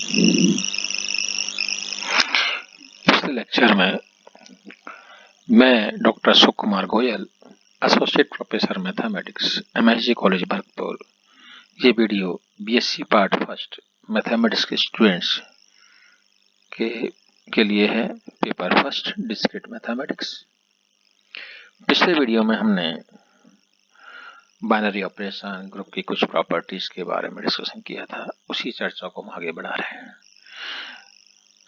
पिछले लेक्चर में मैं doctor Ashok Kumar Goyal, associate professor mathematics, MSG college Bharatpur, ये video BSc part first mathematics के स्टूडेंट्स के लिए है, पेपर फर्स्ट डिस्क्रीट मैथमेटिक्स। पिछले वीडियो में हमने बाइनरी ऑपरेशन ग्रुप की कुछ प्रॉपर्टीज के बारे में डिस्कशन किया था, उसी चर्चा को हम आगे बढ़ा रहे हैं।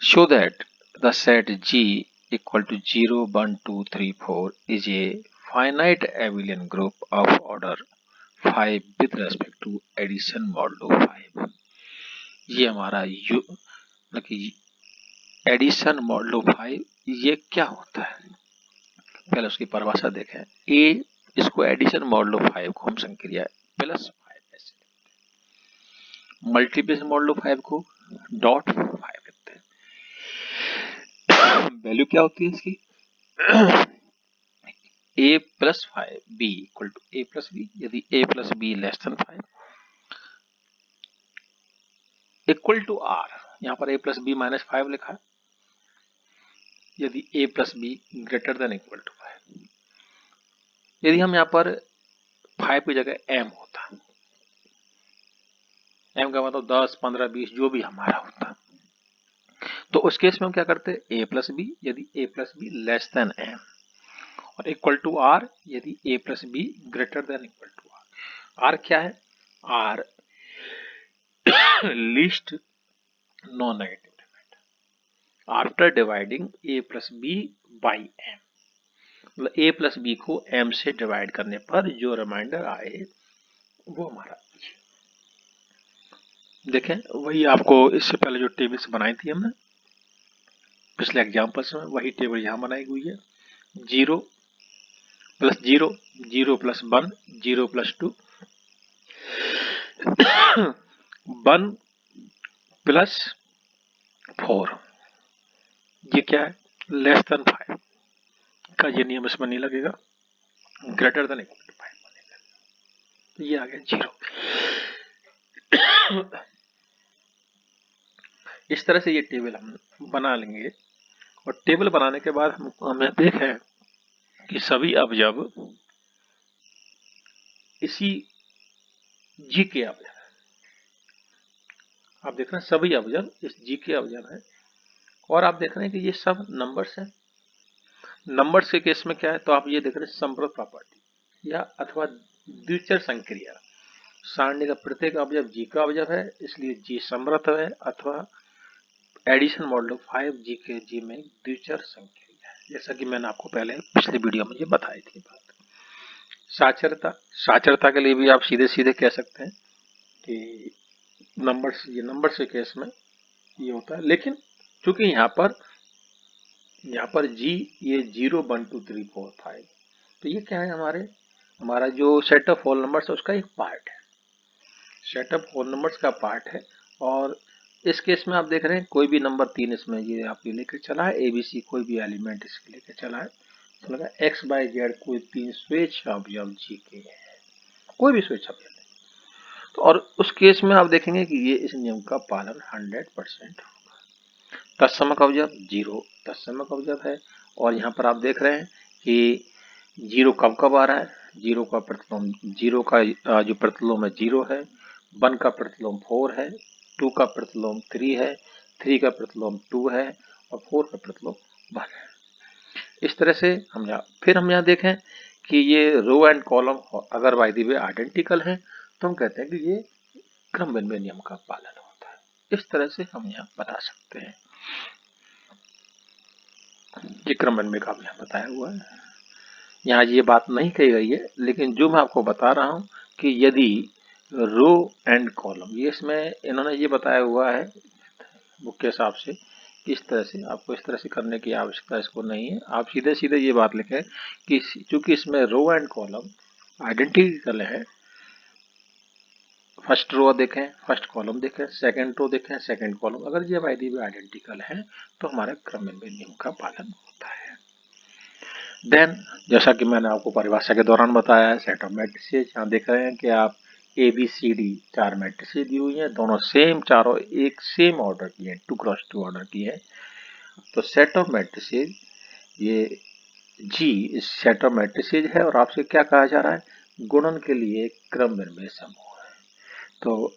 Show that the set G equal to 0, 1, 2, 3, 4 is a finite abelian group of order 5 with respect to addition modulo 5। ये हमारा एडिशन मॉडुलो 5 ये क्या होता है, पहले उसकी परिभाषा देखें। ए इसको एडिशन मॉडुलो 5 को हम संक्रिया प्लस 5 ऐसे, मल्टीप्लिकेशन मॉडुलो 5 को डॉट 5 लिखते हैं। वैल्यू क्या होती है इसकी, a plus 5 b equal to a plus b, यदि a plus b less than 5 equal to r, यहाँ पर a प्लस b माइनस 5 लिखा है, यदि a plus b greater than equal to 5, यदि हम यहाँ पर 5 की जगह m होता, m का मतलब 10, 15, 20 जो भी हमारा होता, तो उस केस में हम क्या करते a प्लस b, यदि a plus b less than m और इक्वल टू r, यदि a plus b greater than equal to r। r क्या है, r least non negative different after dividing a plus b by m, मतलब a plus b को m से divide करने पर जो रिमाइंडर आए वो हमारा। देखें वही आपको इससे पहले जो टेबल्स बनाई थी हमने पिछले एग्जाम्पल्स में, वही टेबल यहाँ बनाई हुई है। 0 प्लस 0, 0 प्लस 1, 0 प्लस 2, 1 प्लस 4, ये क्या है, लेस देन 5 का ये नियम इसमें नहीं लगेगा, ग्रेटर देन इक्वल टू 5 बनेगा, तो ये आ गया 0। इस तरह से ये टेबल हम बना लेंगे, और टेबल बनाने के बाद हमें देखें कि सभी अवयव इसी जी के अवयव है। आप देख रहे हैं सभी अवयव इस जी के अवयव है, और आप देख रहे हैं कि ये सब नंबर्स हैं। नंबर्स के केस में क्या है, तो आप ये देख रहे हैं समृद्ध प्रॉपर्टी या अथवा द्विचर संक्रिया, सारणी का प्रत्येक अवयव जी का अवयव है, इसलिए जी समृद्ध है, अथवा एडिशन मॉडुलो 5 जी के जी में द्विचर संक्रिया है, जैसा कि मैंने आपको पहले पिछले वीडियो में ये बताई थी बात। साचरता के लिए भी आप सीधे सीधे कह सकते हैं कि नंबर्स, ये नंबर्स के केस में ये होता है, लेकिन चूंकि यहाँ पर जी ये 0, 1, 2, 3, 4, 5, तो ये क्या है, हमारा जो सेट ऑफ होल नंबर्स है उसका एक पार्ट है, सेट ऑफ होल नंबर्स का पार्ट है। और इस केस में आप देख रहे हैं कोई भी नंबर 3 इसमें ये आपके लेकर चला है, एबीसी कोई भी एलिमेंट इसके लेकर चला है, तो लगा एक्स बाई जेड कोई 3 स्वेच्छ अवयव जी के है, कोई भी स्वेच्छ अवयव, तो और उस केस में आप देखेंगे कि ये इस नियम का पालन 100% होगा। तत्समक अवयव 0 तत्समक अवयव है, और यहाँ पर आप देख रहे हैं कि 0 कब कब आ रहा है, 0 का प्रतिलोम, 0 का जो प्रतिलोम है 0 है, 1 का प्रतिलोम 4 है, 2 का प्रतिलोम 3 है, 3 का प्रतिलोम 2 है, और 4 का प्रतिलोम 1 है। इस तरह से हम यहाँ देखें कि ये रो एंड कॉलम अगर बाय द वे आइडेंटिकल है, तो हम कहते हैं कि ये क्रमबद्ध नियम का पालन होता है। इस तरह से हम यहाँ बता सकते हैं, ये क्रमबद्ध का यहाँ बताया हुआ है। यहाँ ये बात नहीं कही गई है, लेकिन जो मैं आपको बता रहा हूँ कि यदि रो एंड कॉलम, ये इसमें इन्होंने ये बताया हुआ है बुक के हिसाब से, इस तरह से आपको इस तरह से करने की आवश्यकता इसको नहीं है। आप सीधे सीधे ये बात लिखें कि चूंकि इसमें रो एंड कॉलम आइडेंटिकल है, फर्स्ट रो देखें, फर्स्ट कॉलम देखें, सेकंड रो देखें, सेकंड कॉलम, अगर ये बाय द वे आइडेंटिकल है तो हमारे क्रमबद्ध नियम का पालन होता है। देन जैसा कि मैंने आपको परिभाषा के दौरान बताया है, सेट ऑफ मैट्रिसेस, यहाँ देख रहे हैं कि आप ABCD 4 मैट्रिसेस दी हुई हैं, दोनों सेम, चारों एक सेम ऑर्डर की है, 2x2 ऑर्डर की है। तो सेट ऑफ मैट्रिसेस ये G इस सेट ऑफ मैट्रिसेस है और आपसे क्या कहा जा रहा है, गुणन के लिए क्रम निर्मेय समूह है। तो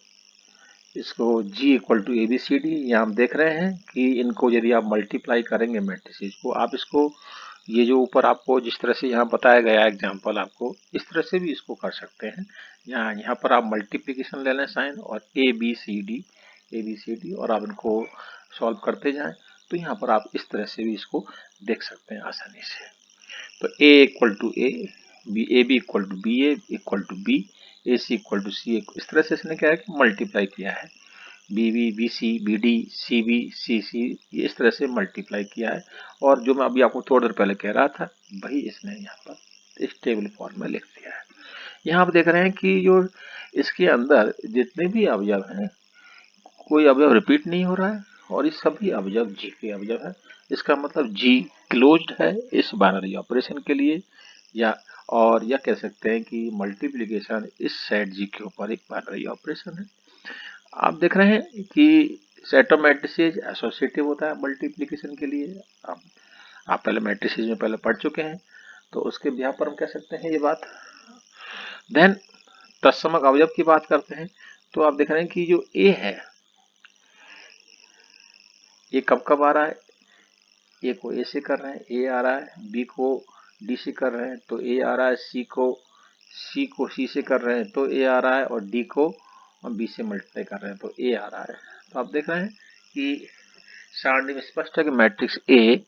इसको G इक्वल टू ABCD, यहाँ हम देख रहे हैं कि इनको यदि आप मल्टीप्लाई करेंगे मैट्रिसेस को, आप इसको ये जो ऊपर आपको जिस तरह से यहाँ बताया गया एग्जाम्पल, आपको इस तरह से भी इसको कर सकते हैं। यहाँ पर आप मल्टीप्लिकेशन ले लें साइन और ABCD और आप इनको सॉल्व करते जाएं, तो यहाँ पर आप इस तरह से भी इसको देख सकते हैं आसानी से। तो A equal to A, AB equal to BA equal to B, AC equal to C, इस तरह से इसने क्या है कि मल्टीप्लाई किया है, BB BC BD CB CC, ये इस तरह से मल्टीप्लाई किया है। और जो मैं अभी आपको थोड़ी देर पहले कह रहा था वही इसने यहाँ पर इस टेबल फॉर्म में लिख दिया है। यहाँ आप देख रहे हैं कि जो इसके अंदर जितने भी अवयव हैं, कोई अवयव रिपीट नहीं हो रहा है और ये सभी अवयव G के अवयव है। इसका मतलब G क्लोज्ड है इस बाइनरी ऑपरेशन के लिए, या कह सकते हैं कि मल्टीप्लिकेशन इस सेट G के ऊपर एक बाइनरी ऑपरेशन है। आप देख रहे हैं कि सेट ऑफ मैट्रिसेस एसोसिएटिव होता है मल्टीप्लिकेशन के लिए। आप पहले मैट्रिसेस में पहले पढ़ चुके हैं, तो उसके बिहार पर हम कह सकते हैं ये बात। देन तत्समक अवयव की बात करते हैं, तो आप देख रहे हैं कि जो A है ये कब कब आ रहा है, A को A से कर रहे हैं, A आ रहा है, B को D से कर रहे हैं तो A आ रहा है, C को C से कर रहे हैं तो A आ रहा है, और D को B से मल्टीप्लाई कर रहे हैं तो A आ रहा है। तो आप देख रहे हैं कि सारणी में स्पष्ट है कि मैट्रिक्स A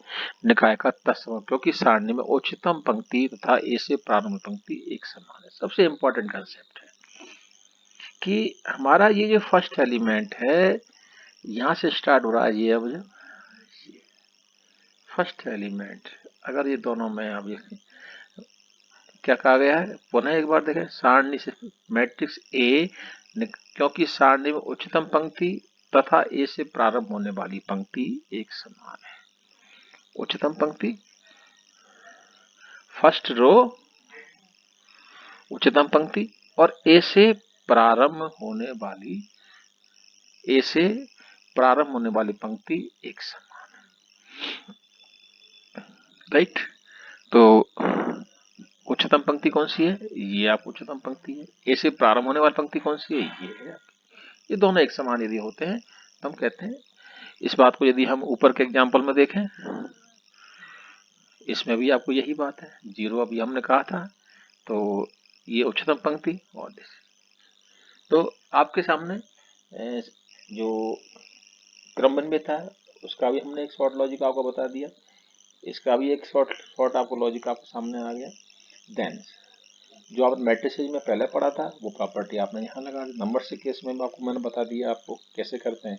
निकाय का तत्समक, क्योंकि सारणी में उच्चतम पंक्ति तथा A से प्रारंभ पंक्ति एक समान है। सबसे इंपॉर्टेंट कंसेप्ट है कि हमारा ये जो फर्स्ट एलिमेंट है यहाँ से स्टार्ट हो रहा है, ये अब फर्स्ट एलिमेंट, अगर ये दोनों में अब क्या कहा गया है, पुनः एक बार देखें, सारणी से मैट्रिक्स A क्योंकि सारणी में उच्चतम पंक्ति तथा A से प्रारंभ होने वाली पंक्ति एक समान है। उच्चतम पंक्ति फर्स्ट रो उच्चतम पंक्ति और A से प्रारंभ होने वाली पंक्ति एक समान है, राइट। तो उच्चतम पंक्ति कौन सी है, ये आप उच्चतम पंक्ति है। A से प्रारंभ होने वाली पंक्ति कौन सी है, ये है। ये दोनों एक समान यदि होते हैं तो हम कहते हैं, इस बात को यदि हम ऊपर के एग्जाम्पल में देखें, इसमें भी आपको यही बात है, 0 अभी हमने कहा था, तो ये उच्चतम पंक्ति और तो आपके सामने जो क्रमबद्ध था उसका भी हमने एक शॉर्ट लॉजिक आपको बता दिया, इसका भी एक शॉर्ट आपको लॉजिक आपके सामने आ गया। देन जो आपने मैट्रिसेस में पहले पढ़ा था वो प्रॉपर्टी आपने यहाँ लगा दी। नंबर से केस में आपको मैंने बता दिया आपको कैसे करते हैं।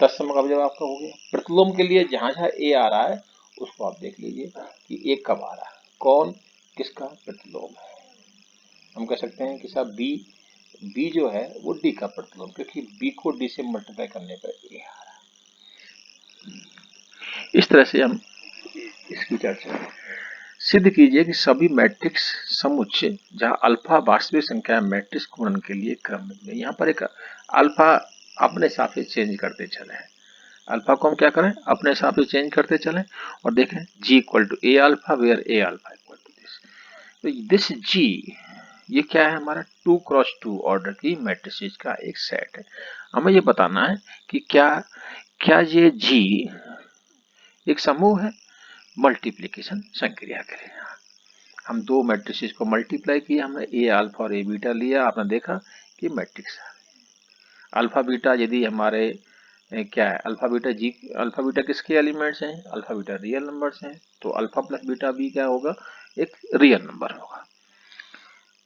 तत्समक अवयव आपका हो गया। प्रतिलोम के लिए जहाँ जहाँ A आ रहा है उसको आप देख लीजिए कि A कब आ रहा है, कौन किसका प्रतिलोम है। हम कह सकते हैं कि साहब B जो है वो D का प्रतिलोम, क्योंकि B को D से मल्टीप्लाई करने पर A आ रहा है। इस तरह से हम इसकी चर्चा सिद्ध कीजिए कि सभी मैट्रिक्स समुच्चय जहां अल्फा वास्तविक संख्या मैट्रिक्स गुणन के लिए क्रम में, यहाँ पर एक अल्फा अपने हिसाब से चेंज करते चले हैं, अल्फा को हम क्या करें अपने हिसाब से चेंज करते चलें और देखें G equal to A alpha where A alpha equal to this. तो दिस G ये क्या है, हमारा 2x2 ऑर्डर की मैट्रिसेस का एक सेट है। हमें ये बताना है कि क्या ये G एक समूह है मल्टीप्लिकेशन संक्रिया के लिए। हम दो मैट्रिसेस को मल्टीप्लाई किया, हमने A अल्फा और A बीटा लिया, आपने देखा कि मैट्रिक्स अल्फा बीटा यदि हमारे क्या है, अल्फा बीटा किसके एलिमेंट्स हैं, अल्फा बीटा रियल नंबर्स हैं, तो अल्फा प्लस बीटा भी क्या होगा, एक रियल नंबर होगा।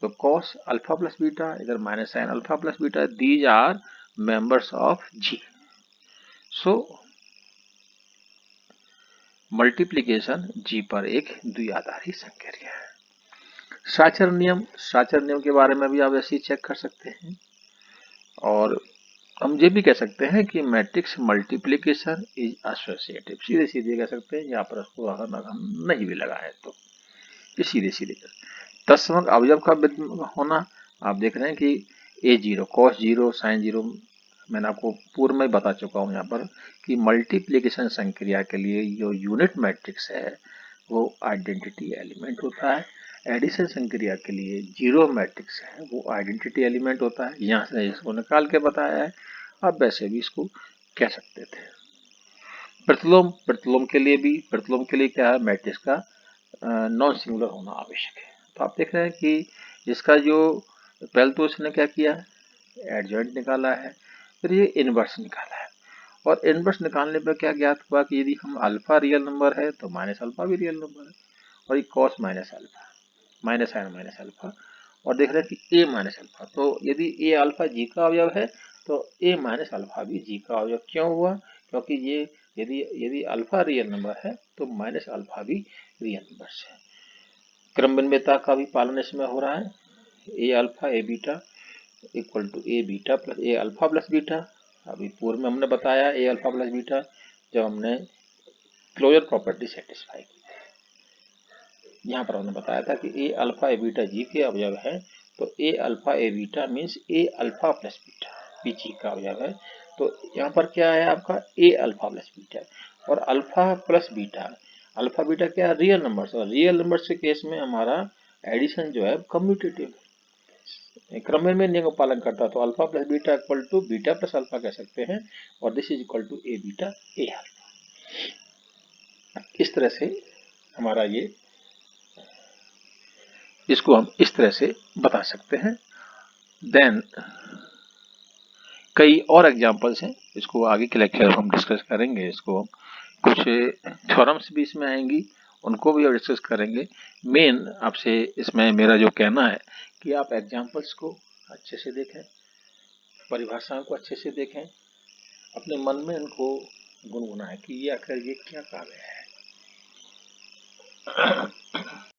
तो cos अल्फा प्लस बीटा इधर minus sine alpha plus beta, these are members of G। So multiplication G पर एक द्विआधारी संक्रिया है। साचर नियम के बारे में भी आप ऐसे ही चेक कर सकते हैं, और हम ये भी कह सकते हैं कि मैट्रिक्स मल्टीप्लिकेशन इज एसोसिएटिव, सीधे सीधे कह सकते हैं, यहाँ पर उसको अगर नहीं भी लगाए तो ये सीधे सीधे तत्समक अवयव का होना। आप देख रहे हैं कि a zero cos zero sine zero, मैंने आपको पूर्व में बता चुका हूँ यहाँ पर कि मल्टीप्लिकेशन संक्रिया के लिए जो यूनिट मैट्रिक्स है वो आइडेंटिटी एलिमेंट होता है। एडिशन संक्रिया के लिए जीरो मैट्रिक्स है वो आइडेंटिटी एलिमेंट होता है। यहाँ से इसको निकाल के बताया है, आप वैसे भी इसको कह सकते थे। प्रतिलोम के लिए क्या है, मैट्रिक्स का नॉन सिंगुलर होना आवश्यक है। तो आप देख रहे हैं कि इसका जो पहले तो इसने क्या किया, एडजॉइंट निकाला है, फिर ये इनवर्स निकाला है, और इनवर्स निकालने पर क्या ज्ञात हुआ कि यदि हम अल्फा रियल नंबर है तो माइनस अल्फा भी रियल नंबर है, और ये cos minus alpha minus sine minus alpha, और देख रहे हैं कि ए माइनस अल्फा, तो यदि ए अल्फा जी का अवयव है तो ए माइनस अल्फा भी जी का अवयव क्यों हुआ, क्योंकि ये यदि यदि अल्फा रियल नंबर है तो माइनस अल्फा भी रियल नंबर है। क्रम भिन्नता का भी पालन इसमें हो रहा है। A alpha a beta equal to A beta plus a alpha plus beta. अभी पूर्व में हमने बताया ए अल्फा प्लस बीटा जब हमने क्लोजर प्रॉपर्टी सेटिस्फाई की, यहाँ पर हमने बताया था कि ए अल्फा ए बीटा जी के अवयव है, तो ए alpha a beta means A alpha plus beta भी जी का अवयव है। तो यहाँ पर क्या है आपका ए अल्फा प्लस बीटा, और alpha plus beta, alpha beta क्या है, रियल नंबर, और रियल नंबर के केस में हमारा एडिशन जो है कम्यूटेटिव है, क्रम में नियम का पालन करता है, तो alpha plus beta equal to beta plus alpha कह सकते हैं, और this is equal to A beta A alpha. इस तरह से हमारा ये, इसको हम इस तरह से बता सकते हैं। देन कई और एग्जांपल्स हैं, इसको आगे के लेक्चर में हम डिस्कस करेंगे। इसको कुछ थ्योरम्स भी इसमें आएंगी, उनको भी डिस्कस करेंगे। मेन आपसे इसमें मेरा जो कहना है कि आप एग्जांपल्स को अच्छे से देखें, परिभाषाओं को अच्छे से देखें, अपने मन में इनको गुनगुनाएं कि ये आखिर ये क्या कहा गया है।